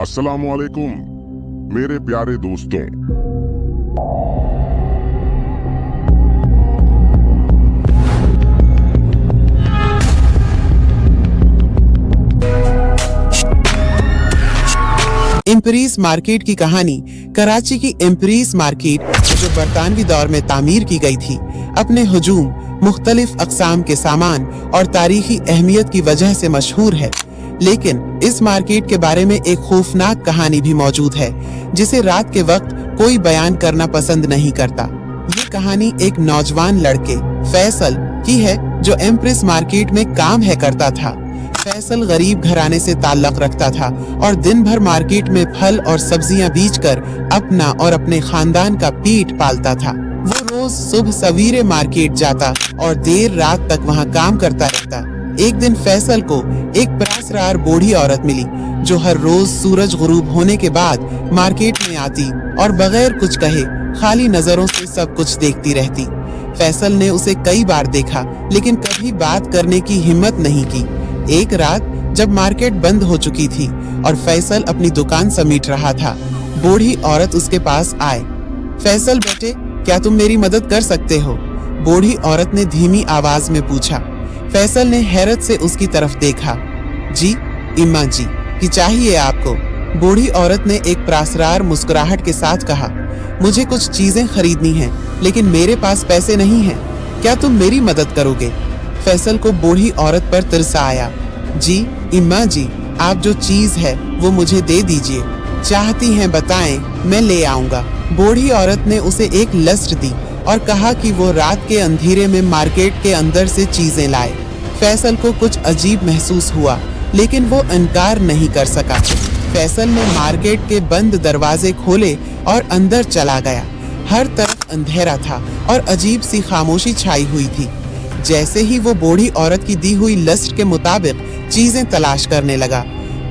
अस्सलामुअलैकुम मेरे प्यारे दोस्तों। इम्परीज मार्केट की कहानी। कराची की इम्परीज मार्केट जो बरतानवी दौर में तामीर की गई थी, अपने हुजूम, मुख्तलिफ अक़साम के सामान और तारीखी अहमियत की वजह से मशहूर है। लेकिन इस मार्केट के बारे में एक खौफनाक कहानी भी मौजूद है जिसे रात के वक्त कोई बयान करना पसंद नहीं करता। ये कहानी एक नौजवान लड़के फैसल की है जो इम्परीज मार्केट में काम है करता था। फैसल गरीब घराने से ताल्लुक रखता था और दिन भर मार्केट में फल और सब्जियां बेचकर अपना और अपने खानदान का पेट पालता था। वो रोज सुबह सवेरे मार्केट जाता और देर रात तक वहां काम करता रहता। एक दिन फैसल को एक परासरार बूढ़ी औरत मिली जो हर रोज सूरज गुरूब होने के बाद मार्केट में आती और बगैर कुछ कहे खाली नजरों से सब कुछ देखती रहती। फैसल ने उसे कई बार देखा लेकिन कभी बात करने की हिम्मत नहीं की। एक रात जब मार्केट बंद हो चुकी थी और फैसल अपनी दुकान समेट रहा था, बूढ़ी औरत उसके पास आए। फैसल बेटे, क्या तुम मेरी मदद कर सकते हो? बूढ़ी औरत ने धीमी आवाज में पूछा। फैसल ने हैरत से उसकी तरफ देखा। जी इम्मा जी, कि चाहिए आपको? बूढ़ी औरत ने एक प्रासरार मुस्कुराहट के साथ कहा, मुझे कुछ चीजें खरीदनी हैं लेकिन मेरे पास पैसे नहीं हैं। क्या तुम मेरी मदद करोगे? फैसल को बूढ़ी औरत पर तरसा आया। जी इम्मा जी, आप जो चीज है वो मुझे दे दीजिए। चाहती हैं बताएं, मैं ले आऊंगा। बूढ़ी औरत ने उसे एक लस्ट दी और कहा कि वो रात के अंधेरे में मार्केट के अंदर से चीजें लाए। फैसल को कुछ अजीब महसूस हुआ लेकिन वो इनकार नहीं कर सका। फैसल ने मार्केट के बंद दरवाजे खोले और अंदर चला गया। हर तरफ अंधेरा था और अजीब सी खामोशी छाई हुई थी। जैसे ही वो बूढ़ी औरत की दी हुई लिस्ट के मुताबिक चीजें तलाश करने लगा,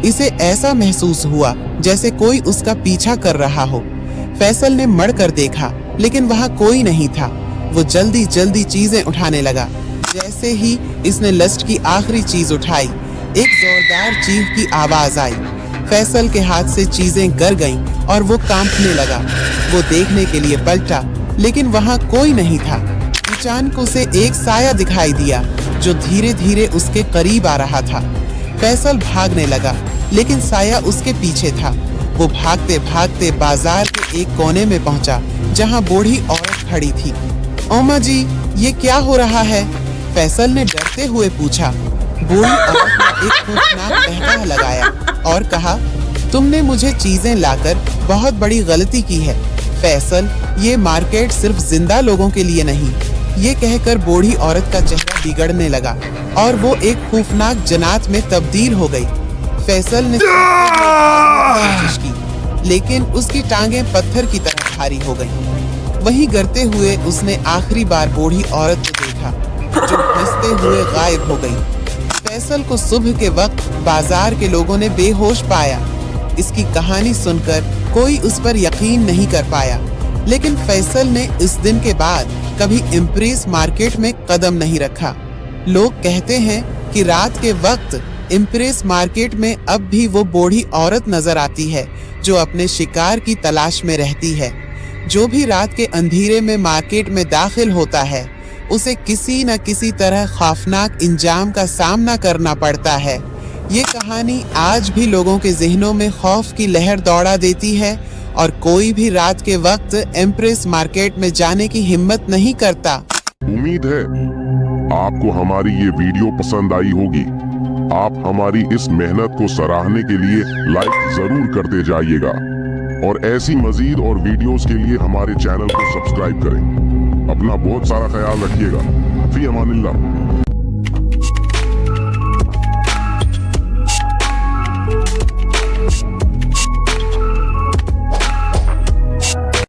इसे ऐसा महसूस हुआ जैसे कोई उसका पीछा कर रहा हो। फैसल ने मड़ कर देखा लेकिन वहाँ कोई नहीं था। वो जल्दी जल्दी चीजें उठाने लगा। जैसे ही इसने लिस्ट की आखिरी चीज उठाई, एक जोरदार चीख की आवाज आई। फैसल के हाथ से चीजें गिर गईं और वो कांपने लगा। वो देखने के लिए पलटा लेकिन वहाँ कोई नहीं था। अचानक उसे एक साया दिखाई दिया जो धीरे धीरे उसके करीब आ रहा था। फैसल भागने लगा लेकिन साया उसके पीछे था। वो भागते भागते बाजार के एक कोने में पहुंचा जहां बूढ़ी औरत खड़ी थी। ओमा जी, ये क्या हो रहा है? फैसल ने डरते हुए पूछा। बूढ़ी औरत ने एक खौफनाक कहका लगाया और कहा, तुमने मुझे चीजें लाकर बहुत बड़ी गलती की है। फैसल, ये मार्केट सिर्फ जिंदा लोगों के लिए नहीं। ये कहकर बूढ़ी औरत का चेहरा बिगड़ने लगा और वो एक खौफनाक जन्नत में तब्दील हो गई। फैसल ने कोशिश की लेकिन उसकी टांगें पत्थर की तरह भारी हो गईं। वहीं गिरते हुए उसने आखिरी बार बूढ़ी औरत को देखा जो हंसते हुए गायब हो गई। फैसल को सुबह के वक्त बाजार के लोगों ने बेहोश पाया। इसकी कहानी सुनकर कोई उस पर यकीन नहीं कर पाया लेकिन फैसल ने इस दिन के बाद कभी इम्परीज मार्केट में कदम नहीं रखा। लोग कहते हैं कि रात के वक्त इम्परीज मार्केट में अब भी वो बूढ़ी औरत नजर आती है जो अपने शिकार की तलाश में रहती है। जो भी रात के अंधेरे में मार्केट में दाखिल होता है उसे किसी न किसी तरह खौफनाक इंजाम का सामना करना पड़ता है। ये कहानी आज भी लोगों के ज़हनों में खौफ की लहर दौड़ा देती है और कोई भी रात के वक्त इम्परीज मार्केट में जाने की हिम्मत नहीं करता। उम्मीद है आपको हमारी ये वीडियो पसंद आई होगी। आप हमारी इस मेहनत को सराहने के लिए लाइक जरूर करते जाइएगा और ऐसी मजीद और वीडियोस के लिए हमारे चैनल को सब्सक्राइब करें। अपना बहुत सारा ख्याल रखिएगा। फी अमानिल्लाह।